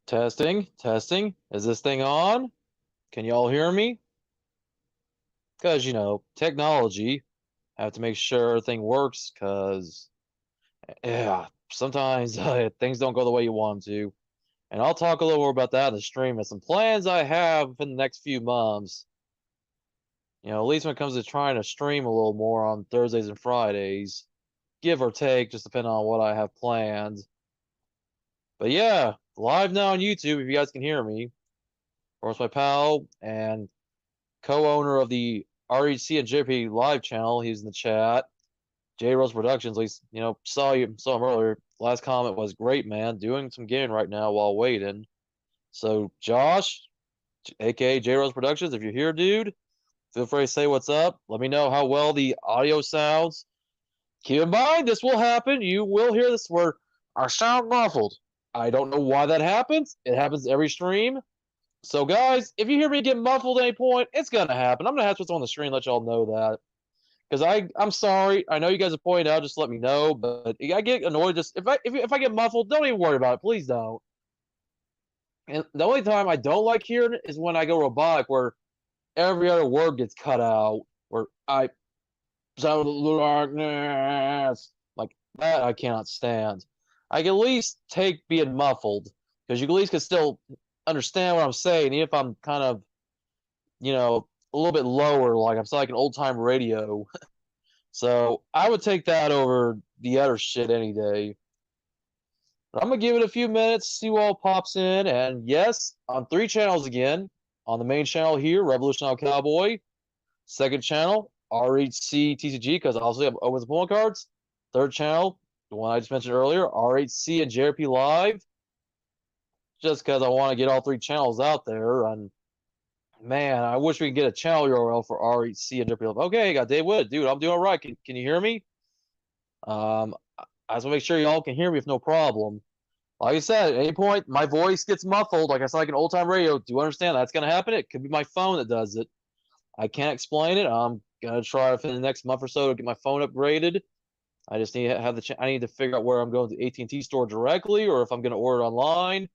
Testing, testing. Is this thing on? Can y'all hear me? Because, technology. Have to make sure everything works because, yeah, sometimes things don't go the way you want them to. And I'll talk a little more about that in the stream and some plans I have in the next few months. At least when it comes to trying to stream a little more on Thursdays and Fridays, give or take, just depending on what I have planned. But yeah, live now on YouTube if you guys can hear me. Of course, my pal and co-owner of the REC and JP live channel. He's in the chat. J Rose Productions. At least saw him earlier. Last comment was great, man. Doing some gaming right now while waiting. So Josh, aka J Rose Productions, if you're here, dude, feel free to say what's up. Let me know how well the audio sounds. Keep in mind, this will happen. You will hear this where I sound muffled. I don't know why that happens. It happens every stream. So, guys, if you hear me get muffled at any point, it's gonna happen. I'm gonna have to put on the screen, let y'all know that. Because I'm sorry. I know you guys have pointed out. Just let me know. But I get annoyed. Just if I get muffled, don't even worry about it. Please don't. And the only time I don't like hearing it is when I go robotic, where every other word gets cut out. Where I sound like that. I cannot stand. I can at least take being muffled because you at least can still understand what I'm saying, even if I'm kind of a little bit lower, like I'm like an old time radio. So I would take that over the other shit any day. But I'm gonna give it a few minutes, see what all pops in, and yes, on three channels again. On the main channel here, Revolutionary Cowboy. Second channel, RHC TCG, because I also have opens and pulling cards. Third channel, the one I just mentioned earlier, RHC and JRP Live. Just because I want to get all three channels out there, and man, I wish we could get a channel URL for RHC and JRP Live. Okay, got Dave Wood, dude. I'm doing all right. Can you hear me? I just want to make sure y'all can hear me with no problem. Like I said, at any point my voice gets muffled, like I sound like an old time radio. Do you understand that's gonna happen? It could be my phone that does it. I can't explain it. I'm gonna try in the next month or so to get my phone upgraded. I just need to have I need to figure out where I'm going to the AT&T store directly, or if I'm gonna order it online.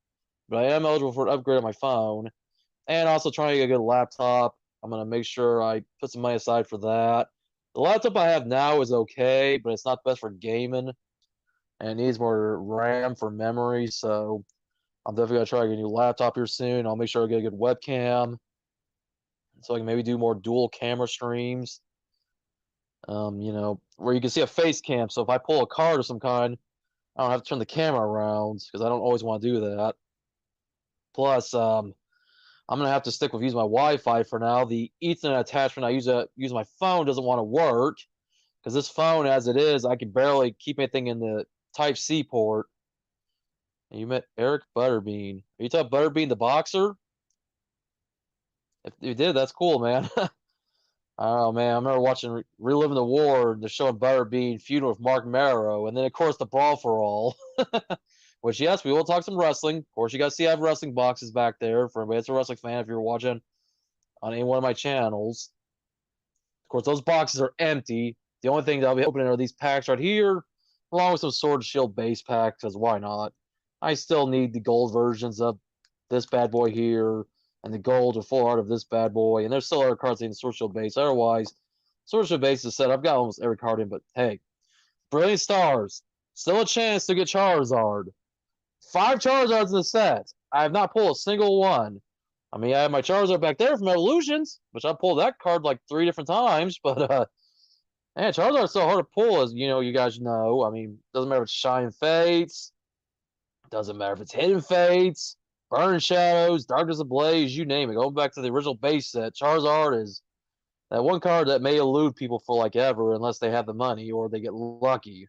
But I am eligible for an upgrade on my phone, and also trying to get a good laptop. I'm gonna make sure I put some money aside for that. The laptop I have now is okay, but it's not best for gaming and it needs more RAM for memory. So I'm definitely gonna try to get a new laptop here soon. I'll make sure I get a good webcam so I can maybe do more dual camera streams. Where you can see a face cam. So if I pull a card of some kind, I don't have to turn the camera around because I don't always want to do that. Plus, I'm gonna have to stick with using my Wi-Fi for now. The Ethernet attachment I use my phone doesn't want to work because this phone, as it is, I can barely keep anything in the Type C port. And you met Eric Butterbean. Are you talking Butterbean the boxer? If you did, that's cool, man. Oh man, I remember watching Reliving the War. They're showing Butterbean feuding with Mark Marrow, and then of course the Brawl for All. Which yes, we will talk some wrestling. Of course, you guys see I have wrestling boxes back there for anybody that's a wrestling fan. If you're watching on any one of my channels, of course those boxes are empty. The only thing that I'll be opening are these packs right here, along with some Sword and Shield base packs. Because why not? I still need the gold versions of this bad boy here, and the gold or full art of this bad boy. And there's still other cards in the Sword Shield base. Otherwise, Sword Shield base is set. I've got almost every card in, but hey, Brilliant Stars, still a chance to get Charizard. 5 Charizards in the set. I have not pulled a single one. I mean, I have my Charizard back there from Evolutions, which I pulled that card like 3 different times, but man, Charizard's so hard to pull, as you guys know. I mean, doesn't matter if it's Shine Fates, doesn't matter if it's Hidden Fates, Burning Shadows, Darkness Ablaze, you name it. Going back to the original base set, Charizard is that one card that may elude people for like ever unless they have the money or they get lucky.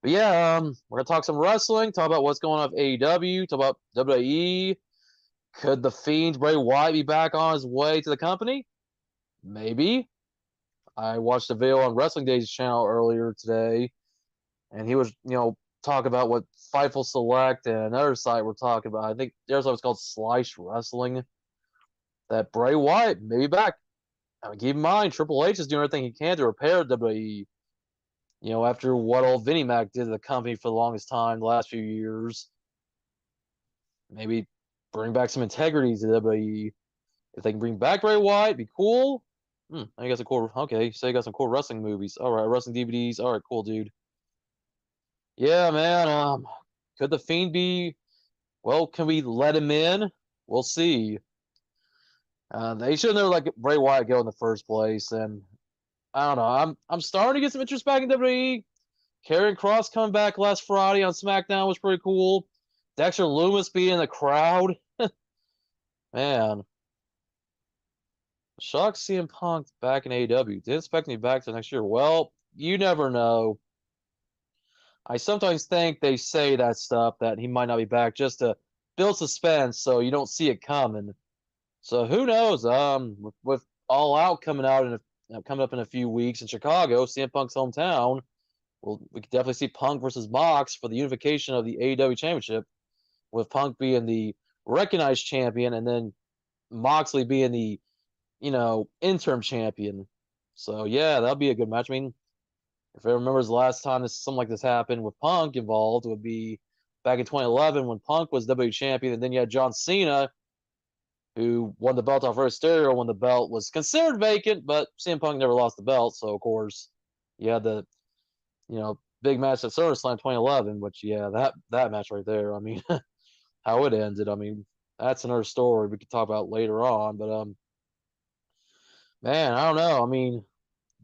But yeah, we're gonna talk some wrestling, talk about what's going on with AEW, talk about WWE. Could the Fiend Bray Wyatt be back on his way to the company? Maybe. I watched a video on Wrestling Days channel earlier today, and he was, talk about what Fightful Select and another site were talking about. I think there's what's called Slice Wrestling. That Bray Wyatt may be back. I mean, keep in mind, Triple H is doing everything he can to repair WWE. After what old Vinnie Mac did to the company for the longest time, the last few years. maybe bring back some integrity to WWE. If they can bring back Bray Wyatt, be cool. I guess a cool. Okay, so you got some cool wrestling movies. All right, wrestling DVDs. All right, cool, dude. Yeah, man. Could the Fiend be? Well, can we let him in? We'll see. They should never let Bray Wyatt go in the first place, and I don't know. I'm starting to get some interest back in WWE. Karrion Kross coming back last Friday on SmackDown was pretty cool. Dexter Lumis being in the crowd, man. Shocked CM Punk back in AEW. Didn't expect me back to next year. Well, you never know. I sometimes think they say that stuff that he might not be back just to build suspense so you don't see it coming. So who knows? With All Out coming out coming up in a few weeks in Chicago, CM Punk's hometown, well, we could definitely see Punk versus Mox for the unification of the AEW Championship, with Punk being the recognized champion and then Moxley being the interim champion. So yeah, that'll be a good match. I mean, if everyone remembers the last time something like this happened with Punk involved, it would be back in 2011 when Punk was WWE champion, and then you had John Cena, who won the belt off Rey Mysterio when the belt was considered vacant, but CM Punk never lost the belt, so of course you had the big match at SummerSlam 2011. Which that match right there, I mean, how it ended, I mean, that's another story we could talk about later on. But man, I don't know. I mean,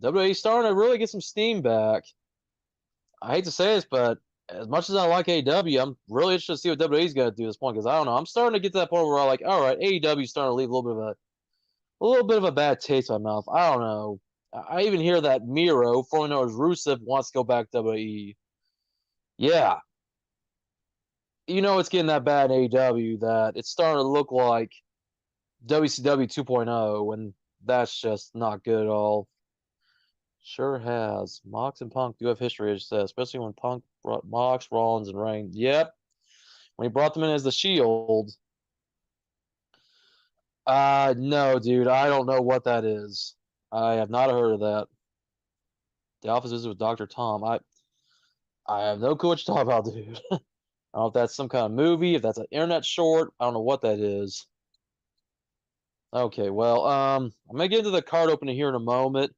WWE starting to really get some steam back. I hate to say this, but as much as I like AEW, I'm really interested to see what WWE's going to do at this point, because I don't know. I'm starting to get to that point where I'm like, all right, AEW's starting to leave a little bit of a bad taste in my mouth. I don't know. I even hear that Miro, formerly known as Rusev, wants to go back to WWE. Yeah, it's getting that bad in AEW that it's starting to look like WCW 2.0, and that's just not good at all. Sure has. Mox and Punk do have history, as said, especially when Punk brought Mox, Rollins, and Reigns. Yep. When he brought them in as the Shield. No, dude. I don't know what that is. I have not heard of that. The office visit with Dr. Tom. I have no clue what you're talking about, dude. I don't know if that's some kind of movie, if that's an internet short. I don't know what that is. Okay, well, I'm gonna get into the card opening here in a moment.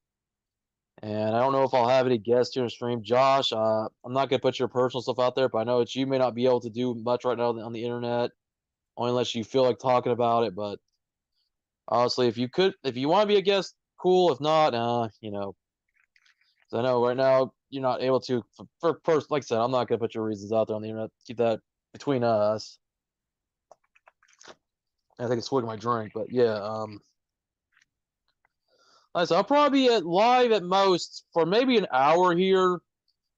And I don't know if I'll have any guests here in stream. Josh, I'm not going to put your personal stuff out there, but I know that you may not be able to do much right now on the internet, only unless you feel like talking about it. But honestly, if you want to be a guest, cool. If not, 'cause I know right now you're not able to. For first, like I said, I'm not going to put your reasons out there on the internet. Keep that between us. I think it's swigging my drink, but yeah. Like I said, I'll probably be live at most for maybe an hour here,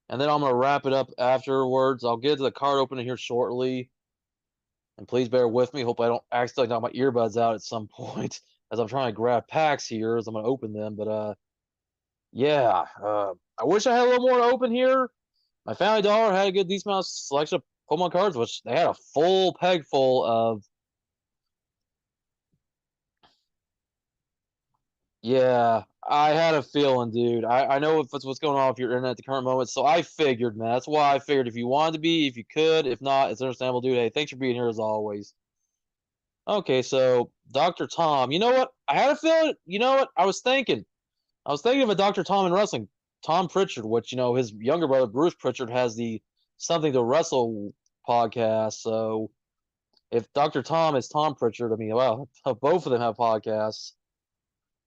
and then I'm gonna wrap it up afterwards. I'll get to the card opening here shortly, and please bear with me. Hope I don't accidentally knock my earbuds out at some point as I'm trying to grab packs here as I'm gonna open them. But yeah, I wish I had a little more to open here. My Family Dollar had a good decent amount of selection of Pokemon cards, which they had a full peg full of. Yeah, I had a feeling, dude. I know what's going on with your internet at the current moment, so I figured, man. That's why I figured if you wanted to be, if you could, if not, it's understandable, dude. Hey, thanks for being here as always. Okay, so Dr. Tom, you know what? I had a feeling. You know what? I was thinking of a Dr. Tom in wrestling, Tom Pritchard, which his younger brother Bruce Pritchard has the Something to Wrestle podcast. So if Dr. Tom is Tom Pritchard, I mean, well, both of them have podcasts.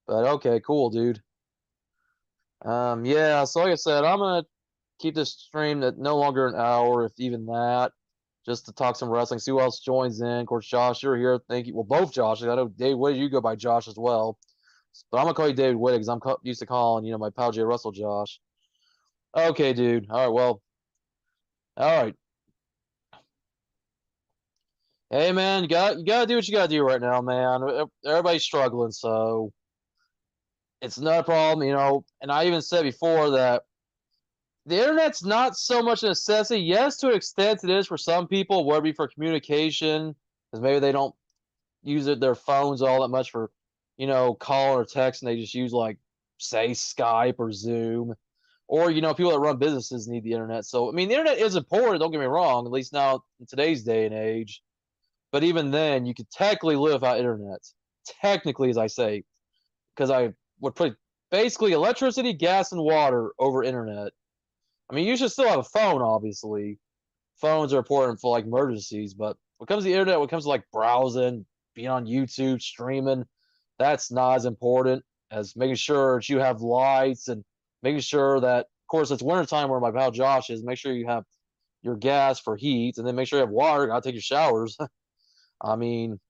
But okay, cool, dude. Yeah. So like I said, I'm gonna keep this stream at no longer an hour, if even that, just to talk some wrestling. See who else joins in. Of course, Josh, you're here. Thank you. Well, both Josh. I know Dave Whitty, you go by Josh as well, but I'm gonna call you David Whitty because I'm used to calling my pal Jay Russell Josh. Okay, dude. All right. Well. All right. Hey, man. You gotta do what you gotta do right now, man. Everybody's struggling, so it's not a problem, And I even said before that the internet's not so much a necessity. Yes, to an extent it is for some people, whether it be for communication, because maybe they don't use their phones all that much for, call or text, and they just use like, say, Skype or Zoom. Or, people that run businesses need the internet. So, I mean, the internet is important, don't get me wrong, at least now in today's day and age. But even then, you could technically live without internet. Technically, as I say, because I would put basically electricity, gas, and water over internet. I mean, you should still have a phone, obviously. Phones are important for like emergencies, but when it comes to the internet, when it comes to like browsing, being on YouTube, streaming, that's not as important as making sure that you have lights and making sure that, of course, it's wintertime where my pal Josh is. Make sure you have your gas for heat, and then make sure you have water. Gotta take your showers. I mean,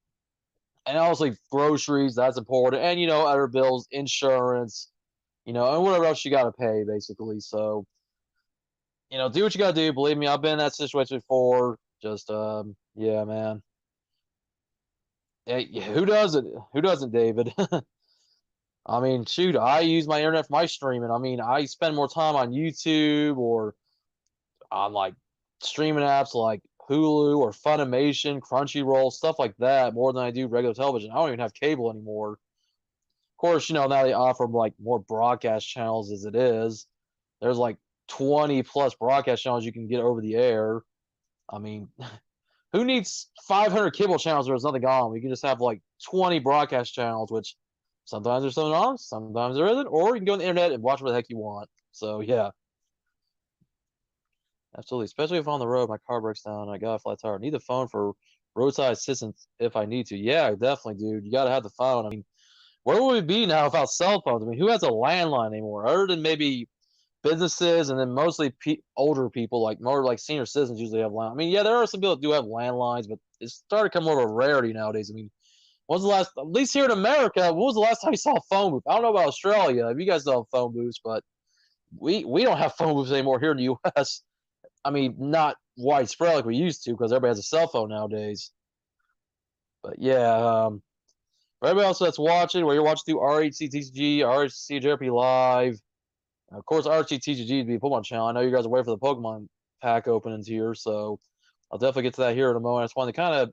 and obviously groceries, that's important, and other bills, insurance, and whatever else you gotta pay, basically. So do what you gotta do. Believe me, I've been in that situation before. Just yeah, man. Hey, who doesn't? Who doesn't, David? I mean, shoot, I use my internet for my streaming. I mean, I spend more time on YouTube or on like streaming apps like Hulu or Funimation, Crunchyroll, stuff like that, more than I do regular television. I don't even have cable anymore. Of course, now they offer like more broadcast channels as it is. There's like 20 plus broadcast channels you can get over the air. I mean, who needs 500 cable channels where there's nothing on? We can just have like 20 broadcast channels, which sometimes there's something on, sometimes there isn't, or you can go on the internet and watch what the heck you want. So yeah, absolutely. Especially if I'm on the road, my car breaks down, and I got a flat tire. I need the phone for roadside assistance if I need to. Yeah, definitely, dude. You got to have the phone. I mean, where would we be now without cell phones? I mean, who has a landline anymore? Other than maybe businesses, and then mostly older people, like more like senior citizens, usually have landlines. I mean, yeah, there are some people that do have landlines, but it's starting to become more of a rarity nowadays. I mean, when's the last, at least here in America, when was the last time you saw a phone booth? I don't know about Australia, if you guys don't have phone booths, but we don't have phone booths anymore here in the U.S. I mean, not widespread like we used to because everybody has a cell phone nowadays. But yeah, for everybody else that's watching, where you're watching through RHCTG, RHCJRP Live, of course, RHCTG would be a Pokemon channel. I know you guys are waiting for the Pokemon pack openings here, so I'll definitely get to that here in a moment. I just wanted to kind of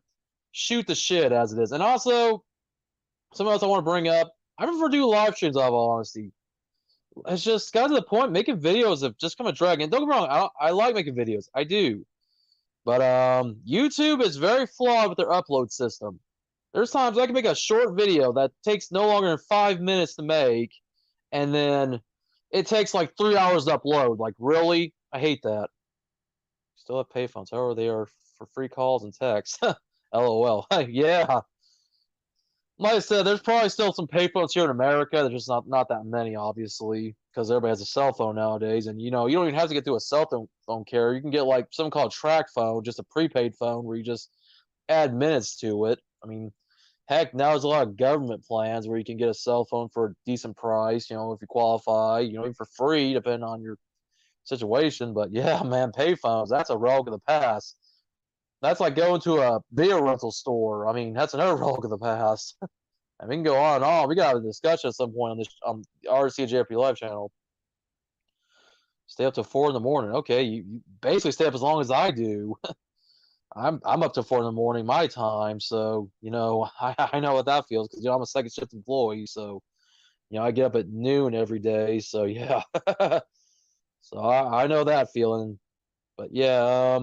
shoot the shit as it is. And also, something else I want to bring up. I prefer to do live streams, out of all honesty. It's just got to the point, making videos of just come a drag. And don't get me wrong, I like making videos. I do. But YouTube is very flawed with their upload system. There's times I can make a short video that takes no longer than 5 minutes to make, and then it takes like 3 hours to upload. Like, really? I hate that. Still have payphones. However, they are for free calls and texts. LOL. Yeah. Like I said, there's probably still some payphones here in America. There's just not that many, obviously, because everybody has a cell phone nowadays. And you don't even have to get to a cell phone carrier. You can get like something called track phone, just a prepaid phone where you just add minutes to it. I mean, heck, now there's a lot of government plans where you can get a cell phone for a decent price, if you qualify, even for free, depending on your situation. But yeah, man, payphones, that's a relic of the past. That's like going to a video rental store. I mean, that's another relic of the past. And we can go on and on. We got a discussion at some point on this RCJP Live channel. Stay up to 4 in the morning. Okay, you basically stay up as long as I do. I'm up to 4 in the morning my time, so I know what that feels because I'm a second shift employee, so I get up at noon every day, so yeah, so I know that feeling, but yeah,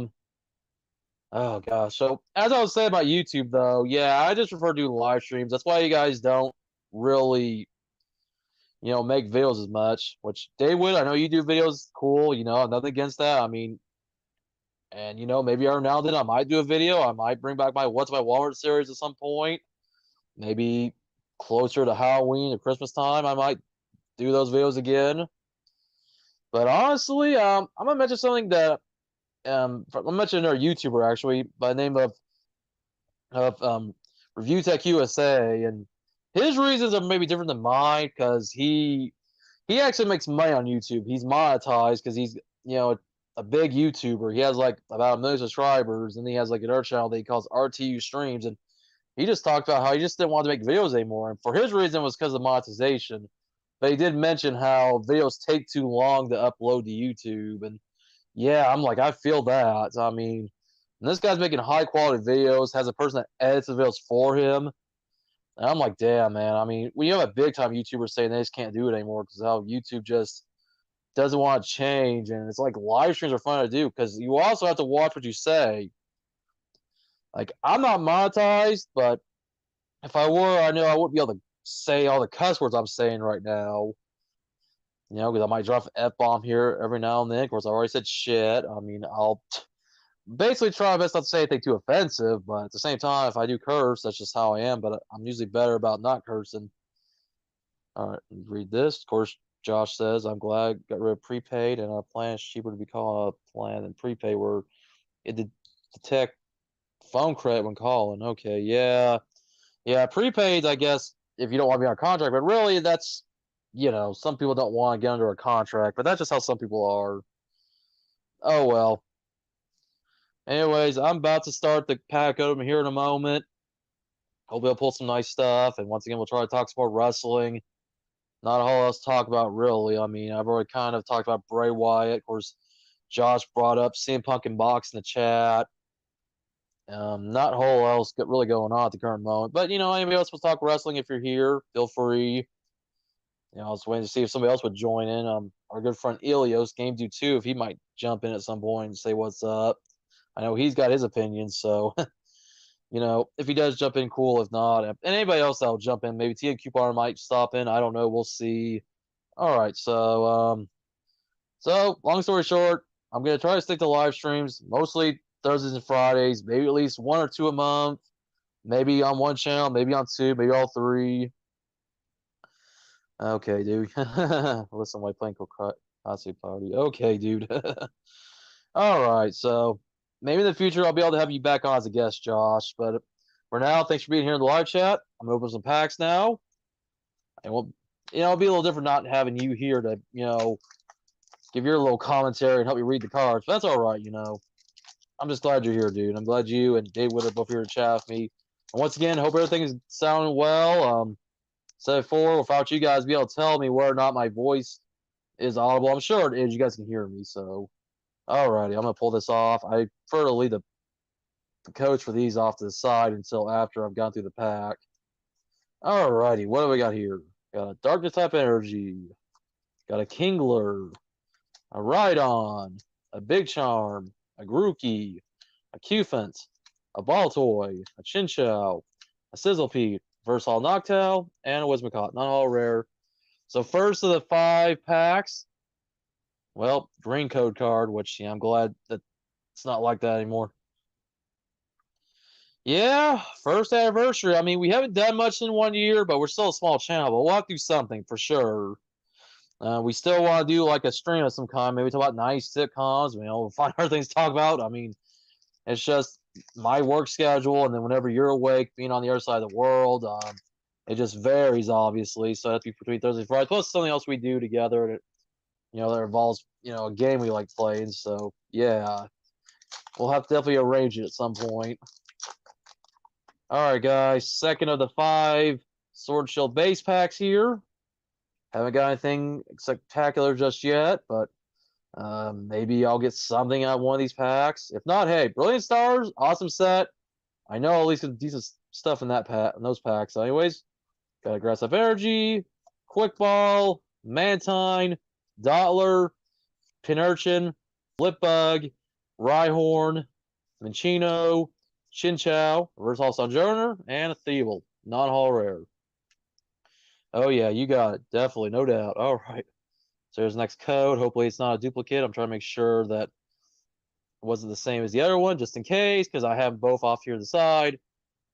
oh gosh, so as I was saying about YouTube though, yeah, I just prefer to do live streams. That's why you guys don't really make videos as much. Which David, I know you do videos, cool. Nothing against that. I mean, and maybe every now and then I might do a video. I might bring back my What's My Walmart series at some point. Maybe closer to Halloween or Christmas time, I might do those videos again. But honestly, I'm gonna mention something that I'm mentioning our YouTuber actually by the name of Review Tech USA, and his reasons are maybe different than mine because he actually makes money on YouTube. He's monetized because he's a big YouTuber. He has like about 1 million subscribers, and he has like another channel that he calls RTU Streams. And he just talked about how he just didn't want to make videos anymore. And for his reason was because of monetization. But he did mention how videos take too long to upload to YouTube. And yeah, I'm like, I feel that. I mean, this guy's making high quality videos, has a person that edits the videos for him. And I'm like, damn, man. I mean, when you have a big time YouTuber saying they just can't do it anymore because how YouTube just doesn't want to change, and it's like live streams are fun to do because you also have to watch what you say. Like, I'm not monetized, but if I were, I know I wouldn't be able to say all the cuss words I'm saying right now. You know, because I might drop an F bomb here every now and then. Of course, I already said shit. I mean, I'll basically try my best not to say anything too offensive, but at the same time, if I do curse, that's just how I am. But I'm usually better about not cursing. All right, read this. Of course, Josh says, I'm glad got rid of prepaid and a plan is cheaper to be called a plan than prepaid where it did detect phone credit when calling. Okay, yeah. Yeah, prepaid, I guess, if you don't want to be on a contract, but really that's, some people don't want to get under a contract, but that's just how some people are. Oh well. Anyways, I'm about to start the pack open here in a moment. Hope we'll pull some nice stuff, and once again, we'll try to talk some more wrestling. Not a whole lot else to talk about, really. I mean, I've already kind of talked about Bray Wyatt. Of course, Josh brought up CM Punk and Box in the chat. Not a whole else really going on at the current moment. But, anybody else wants to talk wrestling, if you're here, feel free. I was waiting to see if somebody else would join in. Our good friend Ilios, Game Do 2, if he might jump in at some point and say what's up. I know he's got his opinions, so if he does jump in, cool. If not, and anybody else that'll jump in, maybe TNQ Bar might stop in. I don't know. We'll see. All right, so long story short, I'm gonna try to stick to live streams, mostly Thursdays and Fridays, maybe at least one or two a month, maybe on one channel, maybe on two, maybe all three. Okay, dude. Listen, while playing Katsu Party. Okay, dude. All right, so maybe in the future I'll be able to have you back on as a guest, Josh. But for now, thanks for being here in the live chat. I'm gonna open some packs now, and it'll be a little different not having you here to, give your little commentary and help you read the cards. But that's all right, I'm just glad you're here, dude. I'm glad you and Dave Wood are both here to chat with me. And once again, hope everything is sounding well. Said before, without you guys be able to tell me whether or not my voice is audible. I'm sure it is. You guys can hear me. So, alrighty, I'm gonna pull this off. I prefer to leave the coach for these off to the side until after I've gone through the pack. Alrighty, what do we got here? Got a Darkness type energy. Got a Kingler. A Rhydon. A Big Charm. A Grookey. A Cufant. A Baltoy. A Chinchou. A Sizzlepede. Versal Noctowl. And a Whismacott. Not all rare. So first of the 5 packs, well, green code card, which I'm glad that it's not like that anymore. Yeah, first anniversary. I mean, we haven't done much in 1 year, but we're still a small channel. But we'll have to do something for sure. We still want to do like a stream of some kind. Maybe talk about nice sitcoms. We'll find other things to talk about. I mean, it's just my work schedule, and then whenever you're awake, being on the other side of the world, it just varies, obviously. So that's between Thursday and Friday, plus something else we do together. That involves a game we like playing. So yeah, we'll have to definitely arrange it at some point. All right, guys. Second of the 5 Sword Shield base packs here. Haven't got anything spectacular just yet, but maybe I'll get something out of one of these packs. If not, hey, Brilliant Stars, awesome set. I know at least some decent stuff in those packs. So anyways, got Aggressive Energy, Quick Ball, Mantine, Dottler, Pinurchin, Flipbug, Rhyhorn, Minchino, Chinchou, Versal Sojourner, and a Thievul. Non-hall rare. Oh, yeah, you got it. Definitely, no doubt. All right. So here's the next code. Hopefully it's not a duplicate. I'm trying to make sure that it wasn't the same as the other one, just in case, because I have them both off here to the side.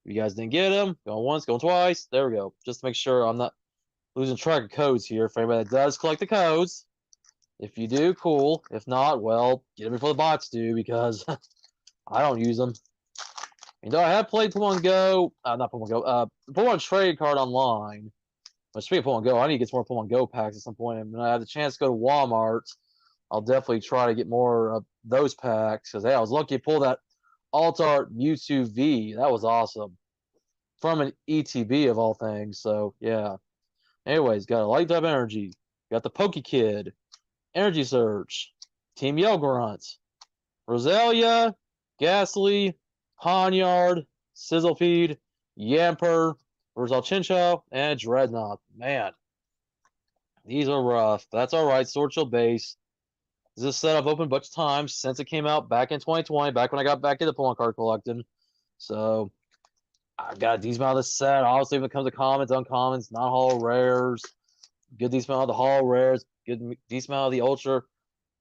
If you guys didn't get them, going once, going twice. There we go. Just to make sure I'm not losing track of codes here for anybody that does collect the codes. If you do, cool. If not, well, get them before the bots do, because I don't use them. Though I have played Pokemon Go, not Pokemon Go, Pokemon Trade Card online. But speaking of Pokemon Go, I need to get some more Pokemon Go packs at some point. And when I have the chance to go to Walmart, I'll definitely try to get more of those packs. Because, hey, I was lucky to pull that Alt-Art Mewtwo V. That was awesome. From an ETB of all things. So, yeah. Anyways, got a Light Type Energy. Got the Pokekid. Energy Surge. Team Yellgrunt. Roselia. Ghastly. Pawniard. Sizzlepede. Yamper. Versal Chinchou. And Dreadnought. Man. These are rough. That's all right. Sword Shield base. This is set I've opened a bunch of times since it came out back in 2020, back when I got back into Pokemon card collecting. So I've got a decent amount of the set. Obviously, when it comes to commons, uncommons, not holo rares, good decent amount of the holo rares, good decent amount of the ultra,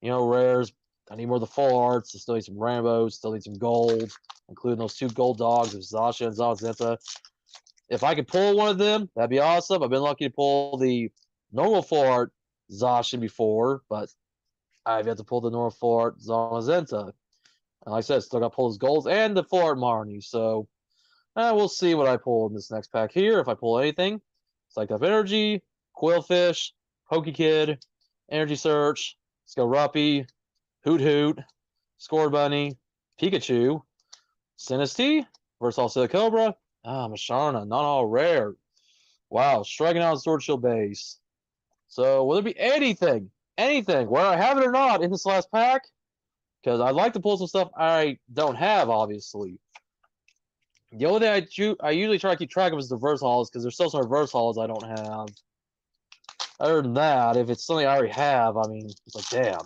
rares. I need more of the full arts. I still need some rainbows, still need some gold, including those 2 gold dogs of Zasha and Zamazenta. If I could pull one of them, that'd be awesome. I've been lucky to pull the normal full art Zacian before, but I've yet to pull the normal full art Zamazenta. And like I said, still got to pull his golds and the full art Marnie. So we'll see what I pull in this next pack here. If I pull anything, Psych Up Energy, Quillfish, Pokekid, Energy Search, Skorupi, Hoot Hoot, Scorbunny, Pikachu, Sinistea, Versal Silicobra, Musharna, not all rare. Wow, striking out Sword Shield base. So will there be anything, whether I have it or not, in this last pack? Because I'd like to pull some stuff I don't have, obviously. The only thing I usually try to keep track of is the reverse hauls, because there's still some reverse hauls I don't have. Other than that, if it's something I already have, I mean, it's like, damn.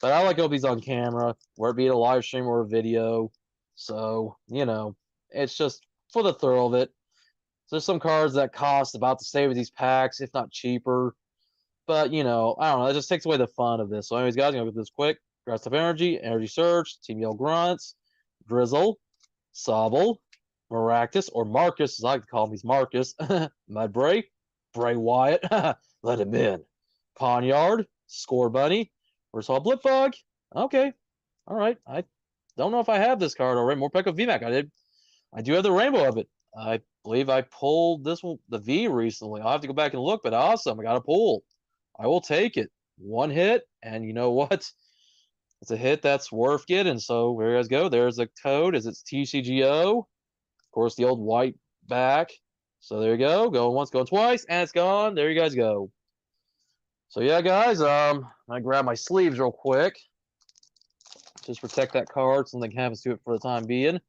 But I like these on camera, whether it be a live stream or a video. So, it's just for the thrill of it. So there's some cards that cost about the same as these packs, if not cheaper. But, I don't know. It just takes away the fun of this. So anyways, guys, I'm going to go this quick. Grass of Energy, Energy Surge, Team Yell Grunts, Drizzle, Sobble, Maractus, or Marcus, as I like to call him. He's Marcus. Mudbray, Bray Wyatt, let him in. Pawniard, Scorbunny, Versal Blipbug. Okay. All right. I don't know if I have this card already. Morpeko VMAX. I do have the rainbow of it. I believe I pulled this one, the V, recently. I'll have to go back and look, but awesome. I got a pull. I will take it. One hit, and you know what? It's a hit that's worth getting. So there you guys go. There's the code. It's TCGO. Of course, the old white back. So there you go. Going once, going twice, and it's gone. There you guys go. So yeah, guys, I grab my sleeves real quick. Just protect that card. Something happens to it for the time being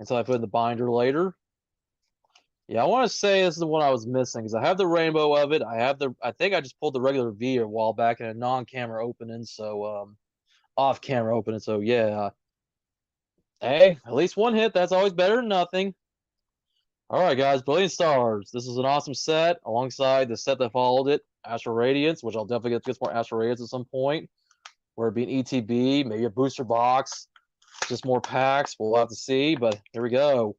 until I put in the binder later. Yeah, I want to say this is the one I was missing because I have the rainbow of it. I think I just pulled the regular V a while back in a non-camera opening, so off-camera opening. So yeah, hey, at least one hit. That's always better than nothing. All right, guys, Brilliant Stars. This is an awesome set alongside the set that followed it, Astral Radiance, which I'll definitely get more Astral Radiance at some point. Where it be an ETB, maybe a booster box, just more packs. We'll have to see, but here we go.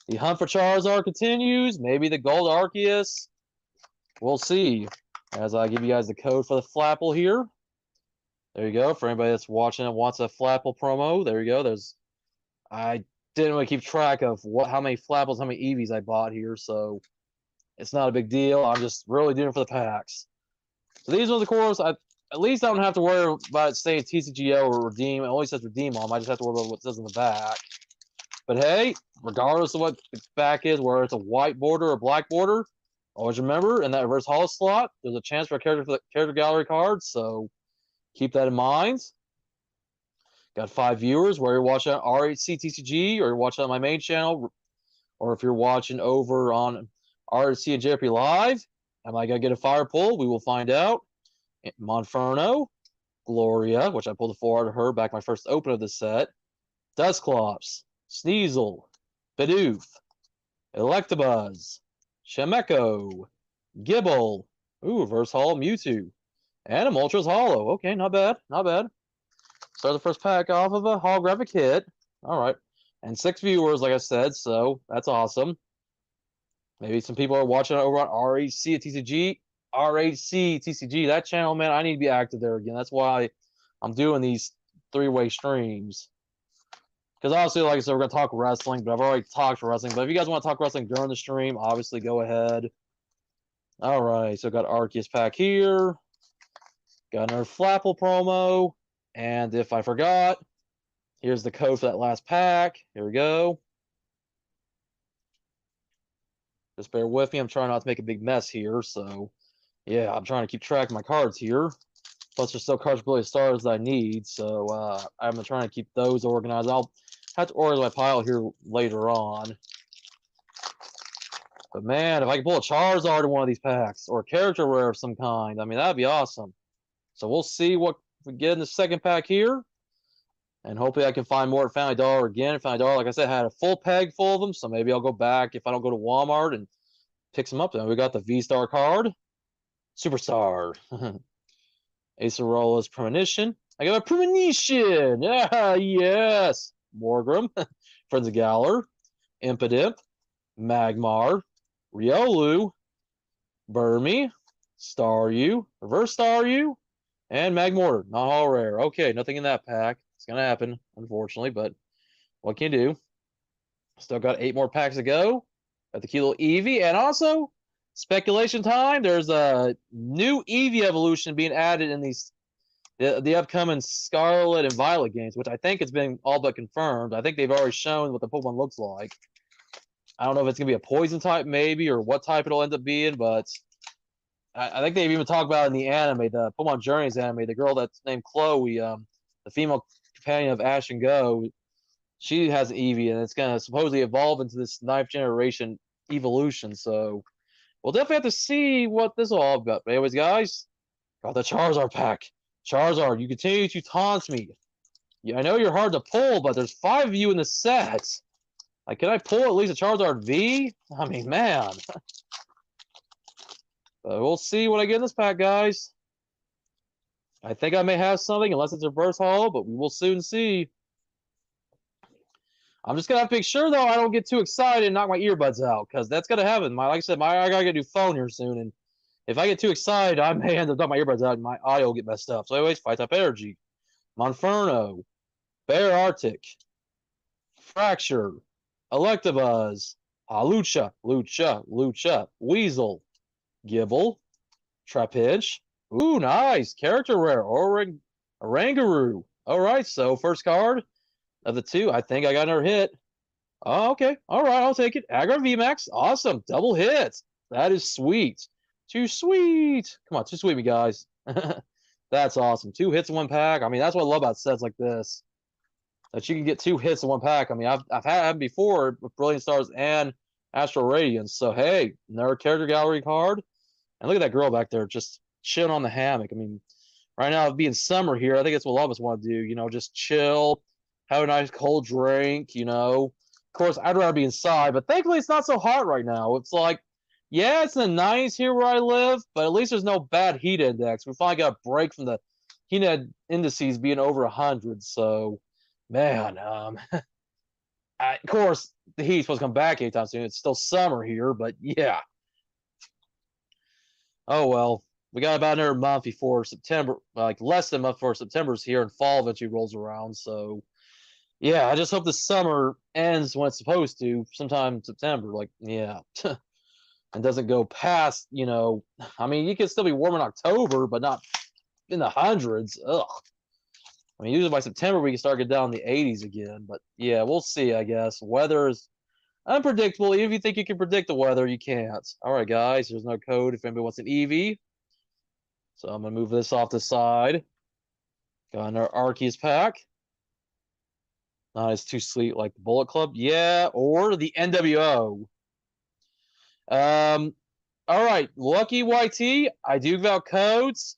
The hunt for Charizard continues. Maybe the Gold Arceus. We'll see. As I give you guys the code for the Flapple here. There you go. For anybody that's watching and wants a Flapple promo, there you go. I didn't really keep track of how many Flapples, how many Eevees I bought here, so it's not a big deal. I'm just really doing it for the packs. So these ones, of course, at least I don't have to worry about it saying TCGO or redeem. It only says redeem on them. I just have to worry about what it says in the back. But hey, regardless of what the back is, whether it's a white border or black border, always remember in that reverse holo slot, there's a chance for a character gallery card. So keep that in mind. Got 5 viewers, where you're watching on RHC TCG or you're watching on my main channel, or if you're watching over on RHC and JP Live. Am I going to get a fire pull? We will find out. Monferno, Gloria, which I pulled a 4 out of her back my first open of the set, Dusclops, Sneasel, Bidoof, Electabuzz, Shemeko, Gibble, reverse holo Mewtwo, and a Moltres holo. Okay, not bad, not bad. Start the first pack off of a holographic hit. All right, and 6 viewers, like I said, so that's awesome. Maybe some people are watching over on RHC TCG. RHC TCG, that channel, man, I need to be active there again. That's why I'm doing these 3-way streams. Because obviously, like I said, we're going to talk wrestling, but I've already talked wrestling. But if you guys want to talk wrestling during the stream, obviously go ahead. All right, so got Arceus pack here. Got another Flapple promo. And if I forgot, here's the code for that last pack. Here we go. Just bear with me. I'm trying not to make a big mess here. So, yeah, I'm trying to keep track of my cards here. Plus, there's still cards Brilliant Stars that I need. So, I'm trying to keep those organized. I'll have to organize my pile here later on. But, man, if I can pull a Charizard in one of these packs or a character rare of some kind, I mean, that'd be awesome. So, we'll see what we get in the second pack here. And hopefully I can find more at Family Dollar again. Family Dollar, like I said, had a full peg full of them, so maybe I'll go back if I don't go to Walmart and pick some up. Then we got the V-Star card. Superstar. Acerolas Premonition. I got a Premonition. Yeah, yes. Morgram. Friends of Galar. Impidimp. Magmar. Riolu. Burmy. Staryu. Reverse Staryu. And Magmortar. Not all rare. Okay, nothing in that pack. It's going to happen, unfortunately, but what can you do? Still got 8 more packs to go. Got the Kilo Eevee. And also, speculation time. There's a new Eevee evolution being added in the upcoming Scarlet and Violet games, which I think has been all but confirmed. I think they've already shown what the Pokemon looks like. I don't know if it's going to be a poison type, maybe, or what type it'll end up being, but I think they've even talked about in the anime, the Pokemon Journeys anime, the girl that's named Chloe, the female companion of Ash and Go, she has an Eevee, and it's going to supposedly evolve into this 9th generation evolution. So we'll definitely have to see what this is all about. But anyways, guys, got the Charizard pack. Charizard, you continue to taunt me. Yeah, I know you're hard to pull, but there's 5 of you in the set. Like, can I pull at least a Charizard V? I mean, man. We'll see what I get in this pack, guys. I think I may have something, unless it's a reverse holo, but we will soon see. I'm just gonna have to make sure though I don't get too excited and knock my earbuds out, because that's gonna happen. Like I said, I gotta get a new phone here soon, and if I get too excited, I may end up knocking my earbuds out and my audio will get messed up. So anyways, Fire-type Energy, Monferno, Bear Arctic, Fracture, Electabuzz, Lucha, Weasel, Gibble, Trapinch. Ooh, nice. Character rare. Oranguru. All right, so first card of the 2. I think I got another hit. Oh, okay. All right, I'll take it. Aggron VMAX. Awesome. Double hits. That is sweet. Too sweet. Come on, too sweet, me guys. That's awesome. 2 hits in 1 pack. I mean, that's what I love about sets like this. That you can get 2 hits in 1 pack. I mean, I've had them before with Brilliant Stars and Astral Radiance. So, hey, another character gallery card. And look at that girl back there just chilling on the hammock. I mean, right now, being summer here, I think that's what a lot of us want to do. You know, just chill, have a nice cold drink, you know. Of course, I'd rather be inside, but thankfully it's not so hot right now. It's like, yeah, it's in the 90s here where I live, but at least there's no bad heat index. We finally got a break from the heat indices being over 100. So, man, of course, the heat's supposed to come back anytime soon. It's still summer here, but yeah. Oh, well, we got about another month before September, like less than a month before September's here and fall eventually rolls around. So, yeah, I just hope the summer ends when it's supposed to, sometime in September. Like, yeah, and doesn't go past, you know, I mean, you can still be warm in October, but not in the hundreds. Ugh. I mean, usually by September we can start getting down in the 80s again. But yeah, we'll see, I guess. Weather is unpredictable. Even if you think you can predict the weather, you can't. All right, guys, there's no code if anybody wants an Eevee. So I'm going to move this off the side. Got another Arceus pack. Not as too sweet like the Bullet Club. Yeah, or the NWO. All right, Lucky YT, I do give out codes.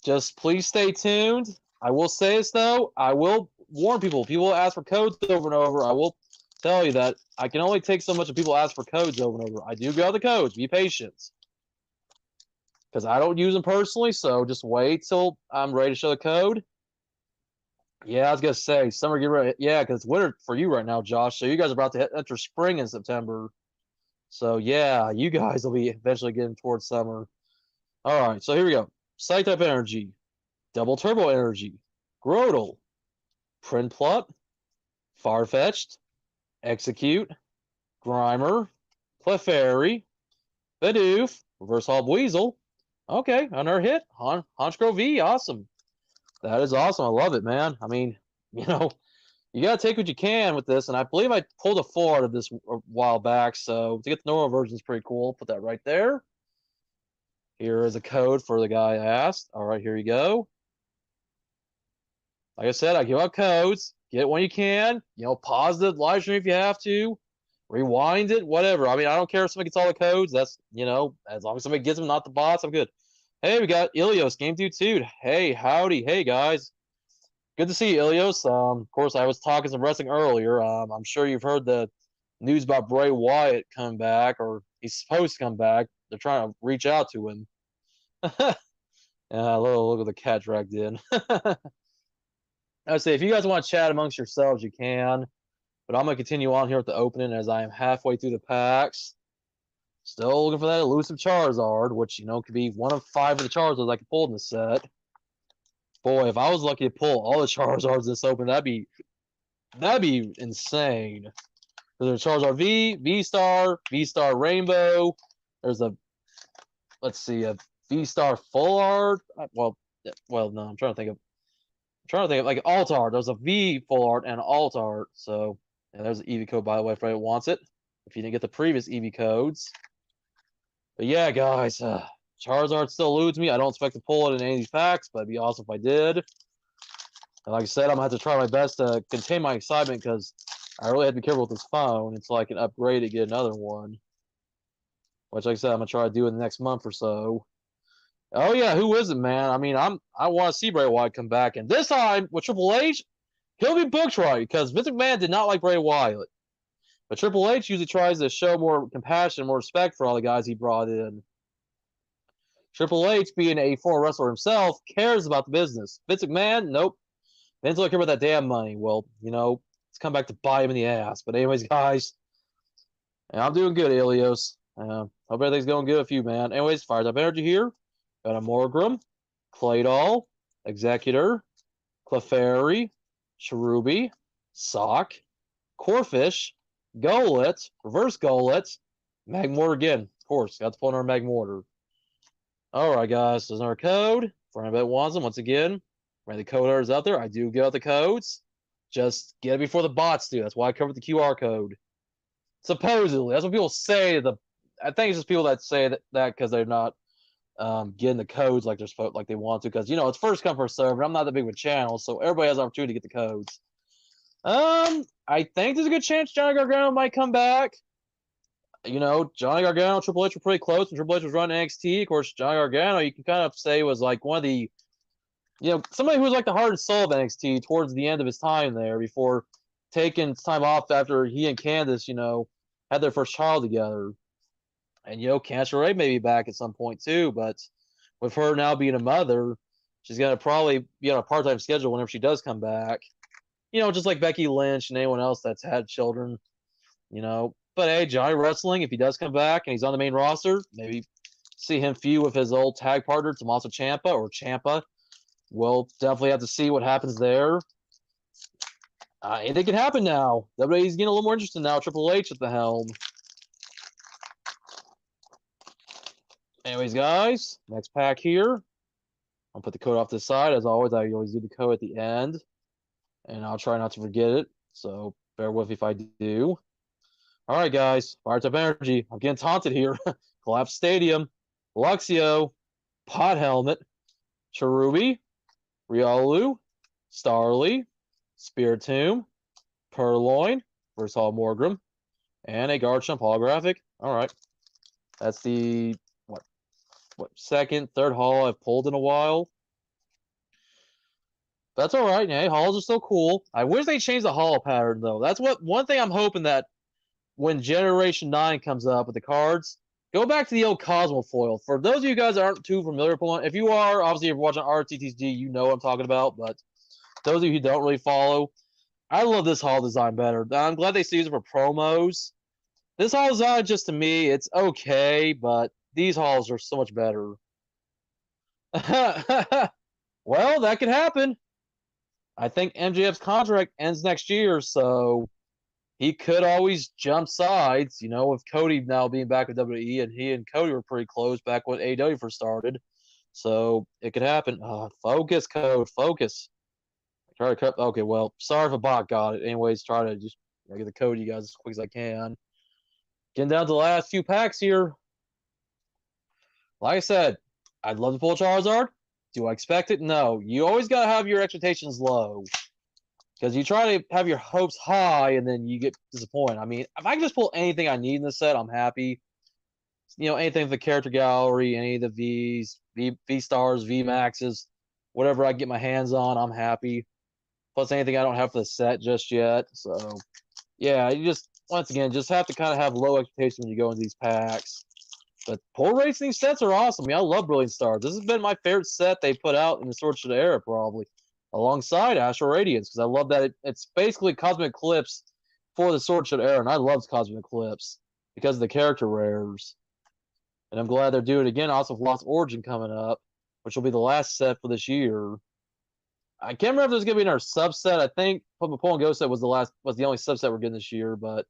Just please stay tuned. I will say this, though. I will warn people. People ask for codes over and over. I will tell you that I can only take so much if people ask for codes over and over. I do get the codes. Be patient. Because I don't use them personally, so just wait till I'm ready to show the code. Yeah, I was going to say, summer, get ready. Yeah, because it's winter for you right now, Josh. So you guys are about to enter spring in September. So, yeah, you guys will be eventually getting towards summer. All right, so here we go. Psych-type Energy, Double Turbo Energy, Grotle, Prinplup, Farfetch'd, Execute, Grimer, Clefairy, Bidoof, Reverse Hall Weasel. Okay, another hit. Honchkrow V, awesome. That is awesome. I love it, man. I mean, you know, you got to take what you can with this. And I believe I pulled a 4 out of this a while back. So to get the normal version is pretty cool. Put that right there. Here is a code for the guy I asked. All right, here you go. Like I said, I give out codes. Get it when you can. You know, pause the live stream if you have to. Rewind it, whatever. I mean, I don't care if somebody gets all the codes. That's, you know, as long as somebody gets them, not the bots, I'm good. Hey, we got Ilios, Game Dude. Hey, howdy. Hey, guys. Good to see you, Ilios. Of course, I was talking some wrestling earlier. I'm sure you've heard the news about Bray Wyatt coming back, or he's supposed to come back. They're trying to reach out to him. Yeah, look what the cat dragged in. I would say if you guys want to chat amongst yourselves, you can. But I'm gonna continue on here with the opening as I am halfway through the packs. Still looking for that elusive Charizard, which could be one of 5 of the Charizards I could pull in the set. Boy, if I was lucky to pull all the Charizards this open, that'd be insane. There's a Charizard V, V-Star, V-Star Rainbow. There's a V-Star Full Art. Well, no, I'm trying to think of like Alt Art. There's a V Full Art and Alt Art. So, yeah, there's an EV code, by the way, if anybody wants it. If you didn't get the previous EV codes. But yeah, guys, Charizard still eludes me. I don't expect to pull it in any of these packs, but it'd be awesome if I did. And like I said, I'm going to have to try my best to contain my excitement because I really have to be careful with this phone until I can upgrade to get another one. Which, like I said, I'm going to try to do in the next month or so. Oh, yeah, who is it, man? I mean, I want to see Bray Wyatt come back. And this time, with Triple H, he'll be booked right because Vince McMahon did not like Bray Wyatt. But Triple H usually tries to show more compassion, more respect for all the guys he brought in. Triple H, being a former wrestler himself, cares about the business. Vince McMahon, nope. Vince don't care about that damn money. Well, it's come back to bite him in the ass. But anyways, guys, I'm doing good, Ilios. Hope everything's going good with you, man. Anyways, Fire Type Energy here. Got a Morgrem, Claydol, Executor, Clefairy, Cherubi, Sock, Corphish, Golett, Reverse Golett, Magmortar again. Of course, got to pull another Magmortar. All right, guys, there's another code for anybody that wants them. Once again, the code is out there. I do give out the codes. Just get it before the bots do. That's why I covered the QR code. Supposedly, that's what people say. I think it's just people that say that because they're not getting the codes like they're supposed, like they want to. Because it's first come first serve, and I'm not that big of a channel, so everybody has an opportunity to get the codes. I think there's a good chance Johnny Gargano might come back. Johnny Gargano and Triple H were pretty close when Triple H was running NXT. Of course, Johnny Gargano, you can kind of say was like one of the, somebody who was like the heart and soul of NXT towards the end of his time there before taking time off after he and Candice, had their first child together. And, Candice Ray may be back at some point too, but with her now being a mother, she's going to probably be on a part-time schedule whenever she does come back. Just like Becky Lynch and anyone else that's had children, But hey, Johnny Wrestling, if he does come back and he's on the main roster, maybe see him feud with his old tag partner, Tommaso Ciampa or Ciampa. We'll definitely have to see what happens there. Anything can happen now. WWE's getting a little more interested now. Triple H at the helm. Anyways, guys, next pack here. I'll put the code off to the side. As always, I always do the code at the end. And I'll try not to forget it. So bear with me if I do. All right, guys. Fire Type Energy. I'm getting taunted here. Collapse Stadium. Luxio. Pot Helmet. Cherubi. Riolu. Starly. Spiritomb. Purloin. Versal Morgrem. And a Garchomp holographic. All right. That's the second, third haul I've pulled in a while. That's all right. Yeah, hauls are still cool. I wish they changed the haul pattern though. That's one thing I'm hoping that when Generation 9 comes up with the cards, go back to the old Cosmo foil. For those of you guys that aren't too familiar with one, if you are, obviously if you're watching RTTG, you know what I'm talking about. But those of you who don't really follow, I love this haul design better. I'm glad they still use it for promos. This haul design, just to me, it's okay, but these hauls are so much better. Well, that could happen. I think MJF's contract ends next year, so he could always jump sides, with Cody now being back with WWE, and he and Cody were pretty close back when AEW first started. So it could happen. Focus, Code, focus. Try to cut. Okay, well, sorry if a bot got it. Anyways, try to just get the code, you guys, as quick as I can. Getting down to the last few packs here. Like I said, I'd love to pull a Charizard. Do I expect it? No. You always got to have your expectations low. Because you try to have your hopes high and then you get disappointed. I mean, if I can just pull anything I need in the set, I'm happy. Anything with the character gallery, any of the Vs, V Stars, V Maxes, whatever I get my hands on, I'm happy. plus anything I don't have for the set just yet. So, yeah, you just, once again, just have to kind of have low expectations when you go into these packs. But pull rates in these sets are awesome. I mean, I love Brilliant Stars. This has been my favorite set they put out in the Sword Shield era, probably, alongside Astral Radiance, because I love that it's basically Cosmic Eclipse for the Sword Shield era, and I love Cosmic Eclipse because of the character rares. And I'm glad they're doing it again. Also, with Lost Origin coming up, which will be the last set for this year. I can't remember if there's gonna be another subset. I think Pokemon and Ghost set was the only subset we're getting this year, but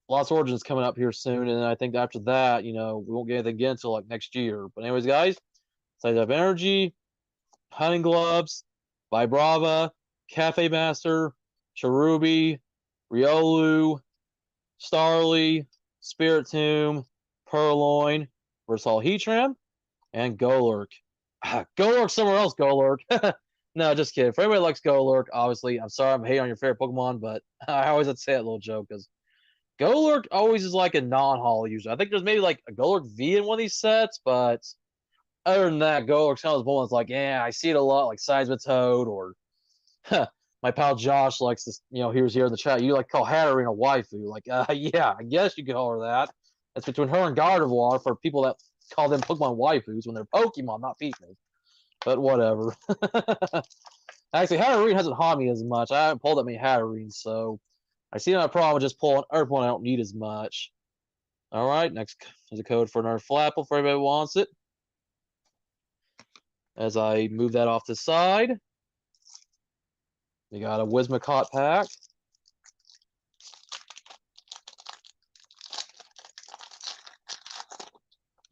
Lost Origin is coming up here soon, and I think after that, we won't get anything again until like next year. But anyways, guys, Side Up Energy, Hunting Gloves, Vibrava, Cafe Master, Cherubi, Riolu, Starly, Spiritomb, Purloin, Versal Heatran, and Golurk. Golurk somewhere else, Golurk. No, just kidding. For anybody who likes Golurk, obviously, I'm sorry I'm hating on your favorite Pokemon, but I always have to say that little joke because Golurk always is like a non-holo user. I think there's maybe like a Golurk V in one of these sets, but other than that, Golurk's kind of this one that's like, yeah, I see it a lot, like Seismitoad, or my pal Josh likes this, he was here in the chat. You like call Hatterene a waifu. Like, yeah, I guess you could call her that. That's between her and Gardevoir for people that call them Pokemon waifus when they're Pokemon, not people. But whatever. Actually, Hatterene hasn't haunted me as much. I haven't pulled that many Hatterenes, so I see no problem with just pulling Earthborn I don't need as much. All right, next is a code for another Flapple for everybody who wants it. As I move that off the side, we got a Whimsicott pack.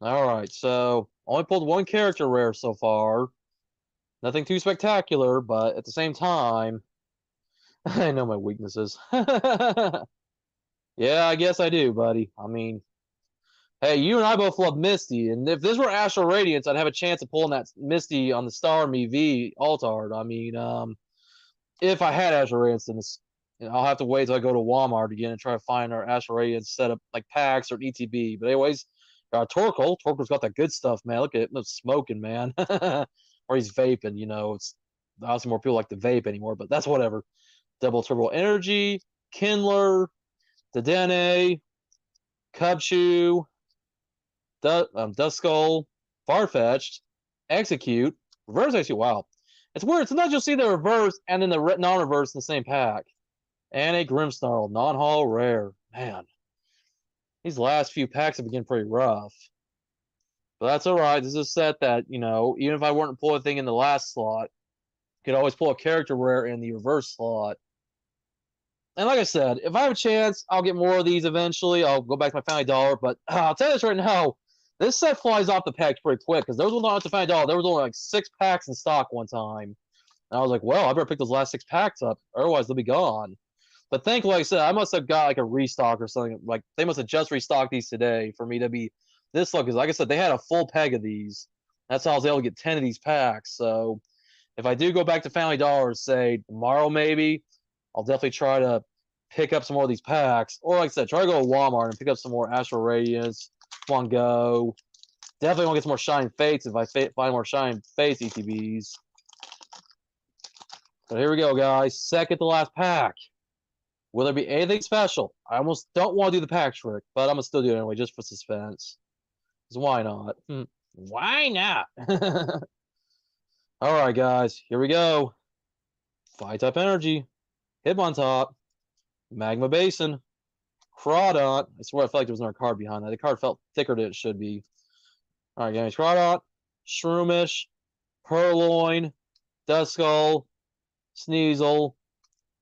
All right, so only pulled one character rare so far. Nothing too spectacular, but at the same time, I know my weaknesses. Yeah, I guess I do, buddy. I mean, hey, you and I both love Misty, and if this were Astral Radiance, I'd have a chance of pulling that Misty on the Starmie V Altard. I mean, if I had Astral Radiance, then I'll have to wait till I go to Walmart again and try to find our Astral Radiance setup like packs or ETB. But anyways, Torkoal. Torkoal's got that good stuff, man. Look at it, smoking, man. Or he's vaping. It's obviously more people like to vape anymore, but that's whatever. Double Turbo Energy, Kindler, Dedenne, Cubchoo, Duskull, Farfetch'd, Execute, Reverse Execute. Wow. It's weird. Sometimes you'll see the reverse and then the non-reverse in the same pack. And a Grimmsnarl, non-holo rare. Man, these last few packs have been pretty rough. But that's all right. This is a set that, even if I weren't to pull a thing in the last slot, you could always pull a character rare in the reverse slot. And like I said, if I have a chance, I'll get more of these eventually. I'll go back to my Family Dollar. But I'll tell you this right now, this set flies off the packs pretty quick because there was one not to Family Dollar. There was only like 6 packs in stock one time. And I was like, well, I better pick those last 6 packs up. Otherwise, they'll be gone. But thankfully, like I said, I must have got like a restock or something. Like they must have just restocked these today for me to be this lucky. Because like I said, they had a full peg of these. That's how I was able to get 10 of these packs. So if I do go back to Family Dollar, say tomorrow maybe, I'll definitely try to pick up some more of these packs. Or like I said, try to go to Walmart and pick up some more Astral Radiance, One Go. Definitely want to get some more Shining Fates if I find more Shining Fates ETBs. So here we go, guys. Second to last pack. Will there be anything special? I almost don't want to do the pack trick, but I'm going to still do it anyway, just for suspense. Because why not? Why not? All right, guys. Here we go. Fire-type Energy. Hitmontop. Magma Basin. Crawdont. I swear I felt like there was another card behind that. The card felt thicker than it should be. All right, guys. Crawdont. Shroomish. Purloin. Duskull. Sneasel.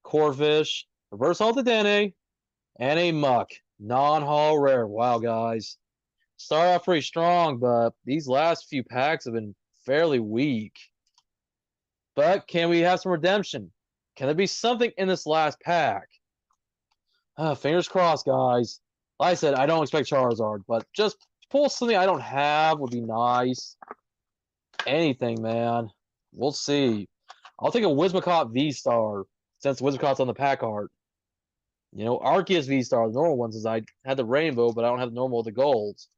Corphish. Reverse Dedenne, and a Muck. Non-holo rare. Wow, guys. Start off pretty strong, but these last few packs have been fairly weak. But can we have some redemption? Can there be something in this last pack? Fingers crossed, guys. Like I said, I don't expect Charizard, but just pull something I don't have would be nice. Anything, man. We'll see. I'll take a Whimsicott V-Star since Whimsicott's on the pack art. Arceus V-Star, the normal ones, is I had the rainbow, but I don't have the normal with the golds.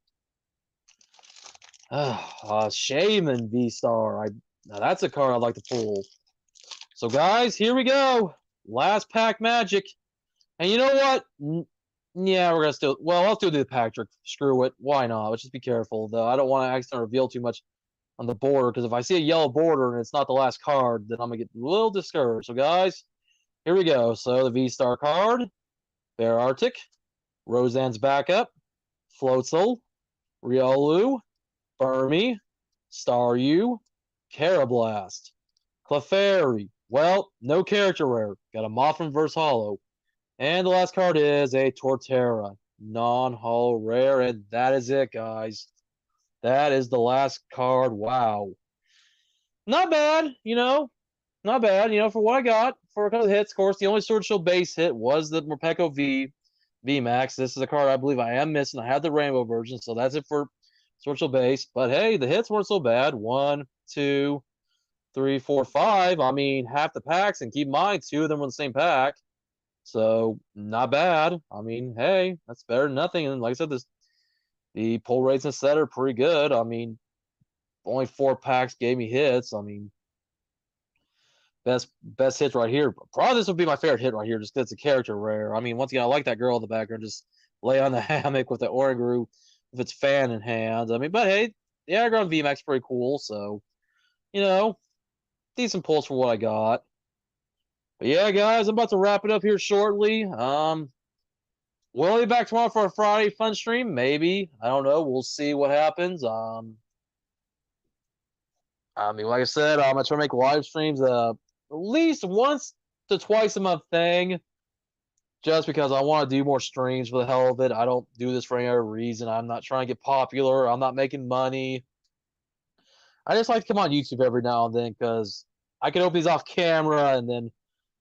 Shaman V-Star. Now that's a card I'd like to pull. So, guys, here we go. Last pack magic. And you know what? Yeah, we're going to still... Well, I'll still do the pack trick. Screw it. Why not? Let's just be careful, though. I don't want to accidentally reveal too much on the border, because if I see a yellow border and it's not the last card, then I'm going to get a little discouraged. So, guys, here we go. So, the V-Star card. Bear Arctic. Roseanne's Backup. Floatzel. Riolu. Burmy. Staryu. Carablast. Clefairy. Well, no character rare. Got a Mothram versus Hollow. And the last card is a Torterra. Non-hollow rare. And that is it, guys. That is the last card. Wow. Not bad, you know. Not bad, you know, for what I got. For a couple of hits, of course, the only Sword Shield base hit was the Morpeko VMAX. This is a card I believe I am missing. I had the rainbow version, so that's it for Sword Shield base. But hey, the hits weren't so bad. 1, 2, 3, 4, 5. I mean, half the packs, and keep in mind, 2 of them were in the same pack. So, not bad. I mean, hey, that's better than nothing. And like I said, the pull rates and set are pretty good. I mean, only 4 packs gave me hits. I mean, best hits right here. Probably this would be my favorite hit right here, just because it's a character rare. I mean, once again, I like that girl in the background. Just lay on the hammock with the Oranguru with its fan in hand. I mean, but hey, the Aggron VMAX pretty cool. So, you know, decent pulls for what I got. But yeah, guys, I'm about to wrap it up here shortly. We'll be back tomorrow for a Friday fun stream. Maybe. I don't know. We'll see what happens. I mean, like I said, I'm gonna try to make live streams at least once to twice a month thing. Just because I want to do more streams for the hell of it. I don't do this for any other reason. I'm not trying to get popular. I'm not making money. I just like to come on YouTube every now and then because I can open these off camera and then,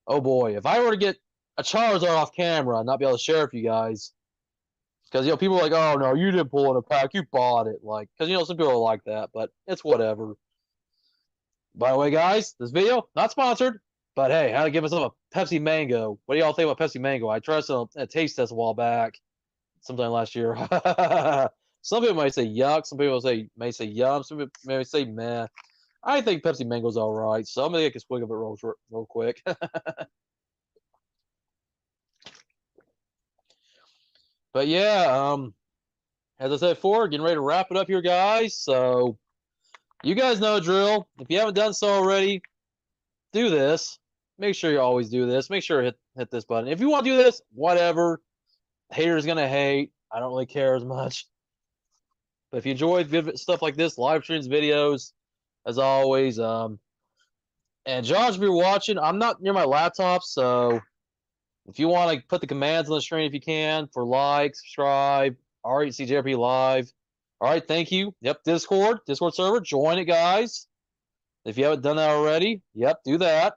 oh boy, if I were to get a Charizard off camera and not be able to share it for you guys, because, you know, people are like, oh, no, you didn't pull in a pack. You bought it. Like, because, you know, some people are like that, but it's whatever. By the way, guys, this video, not sponsored, but hey, how to give myself a Pepsi Mango. What do y'all think about Pepsi Mango? I tried some a taste test a while back, sometime last year. Some people might say yuck. Some people may say yum. Some people may say meh. I think Pepsi Mango's all right, so I'm going to take a swig of it real quick. But yeah, as I said before, getting ready to wrap it up here, guys. So you guys know the drill. If you haven't done so already, do this. Make sure you always do this. Make sure to hit this button. If you want to do this, whatever. Haters gonna hate. I don't really care as much. But if you enjoy good stuff like this, live streams, videos, as always, and Josh, if you're watching, I'm not near my laptop, so if you want to put the commands on the screen, if you can, for like, subscribe, RHCJRP Live. All right, thank you. Yep, Discord server, join it, guys. If you haven't done that already, yep, do that.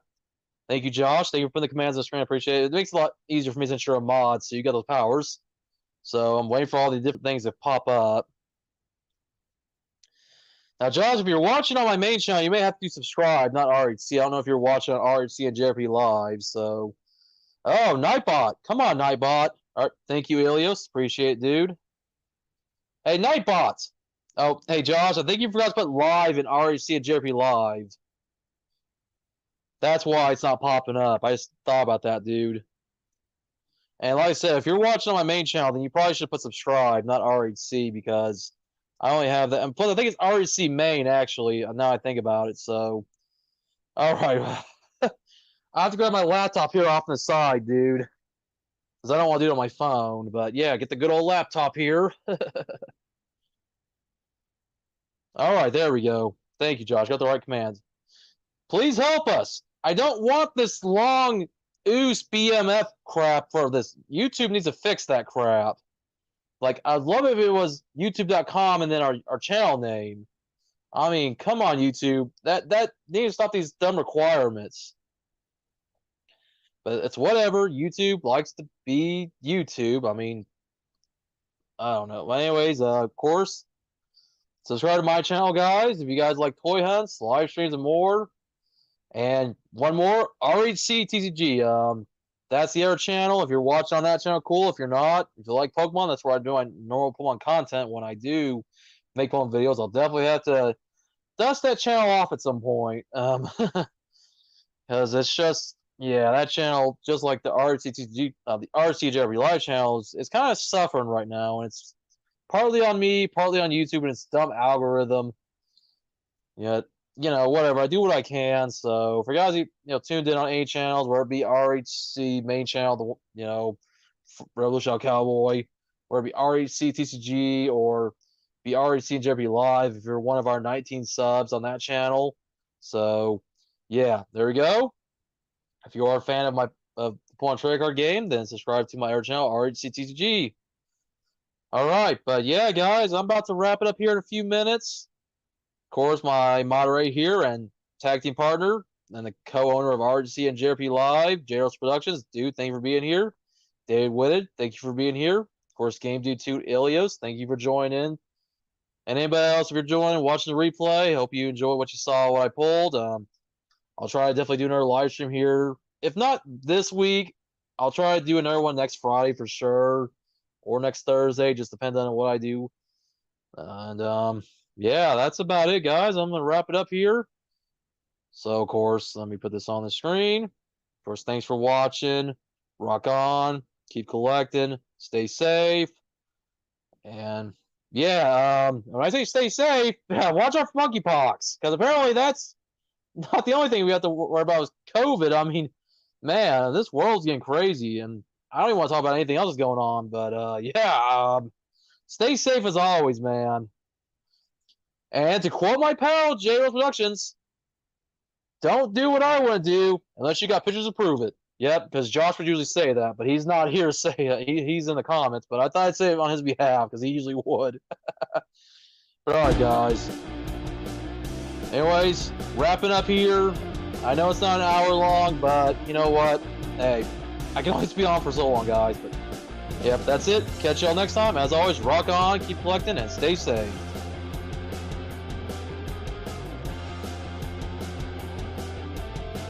Thank you, Josh. Thank you for putting the commands on the screen. I appreciate it. It makes it a lot easier for me since you're a mod, so you got those powers. So I'm waiting for all the different things to pop up. Now, Josh, if you're watching on my main channel, you may have to subscribe, not RHC. I don't know if you're watching on RHC and JRP Live, so... Oh, Nightbot. Come on, Nightbot. All right, thank you, Ilios. Appreciate it, dude. Hey, Nightbot. Oh, hey, Josh, I think you forgot to put live in RHC and JRP Live. That's why it's not popping up. I just thought about that, dude. And like I said, if you're watching on my main channel, then you probably should put subscribe, not RHC, because I only have that. And plus, I think it's RHC main, actually, now I think about it. So, all right. I have to grab my laptop here off the side, dude. Because I don't want to do it on my phone. But yeah, get the good old laptop here. All right, there we go. Thank you, Josh. Got the right commands. Please help us. I don't want this long OOS BMF crap for this. YouTube needs to fix that crap. Like, I'd love if it was youtube.com and then our channel name. I mean, come on, YouTube. That needs to stop these dumb requirements. But it's whatever. YouTube likes to be YouTube. I mean, I don't know. But anyways, of course, subscribe to my channel, guys. If you guys like toy hunts, live streams, and more. And one more, RHC TCG. That's the other channel. If you're watching on that channel, cool. If you're not, if you like Pokemon, that's where I do my normal Pokemon content. When I do make Pokemon videos, I'll definitely have to dust that channel off at some point. because it's just, yeah, that channel, just like the RCTG Live channel, is kind of suffering right now, and it's partly on me, partly on YouTube, and it's dumb algorithm. Yet, whatever. I do what I can. So for guys who tuned in on any channels, whether it be RHC main channel, Revolution Cowboy, or it be RHC TCG, or be RHC and Jeopardy Live, if you're one of our 19 subs on that channel. So yeah, there we go. If you are a fan of my Pokemon Trading Card Game, then subscribe to my other channel, RHC TCG. All right, but yeah, guys, I'm about to wrap it up here in a few minutes. Of course, my moderator here and tag team partner and the co-owner of RGC and JRP Live, JRS Productions. Dude, thank you for being here. David Whitted, thank you for being here. Of course, Game Dude 2 Ilios, thank you for joining in. And anybody else, if you're joining, watching the replay, hope you enjoyed what you saw, what I pulled. I'll try to definitely do another live stream here. If not this week, I'll try to do another one next Friday for sure, or next Thursday, just depending on what I do. And yeah, that's about it, guys. I'm gonna wrap it up here. So, of course, let me put this on the screen. Of course, thanks for watching. Rock on. Keep collecting. Stay safe. And yeah, when I say stay safe, watch out for monkeypox, because apparently that's not the only thing we have to worry about is COVID. I mean, man, this world's getting crazy, and I don't even want to talk about anything else that's going on. But yeah, stay safe as always, man. And to quote my pal, J-Rose Productions, don't do what I want to do unless you got pictures to prove it. Yep, because Josh would usually say that, but he's not here to say it. He's in the comments, but I thought I'd say it on his behalf because he usually would. But all right, guys. Anyways, wrapping up here. I know it's not an hour long, but you know what? Hey, I can only be on for so long, guys. But yep, that's it. Catch y'all next time. As always, rock on, keep collecting, and stay safe.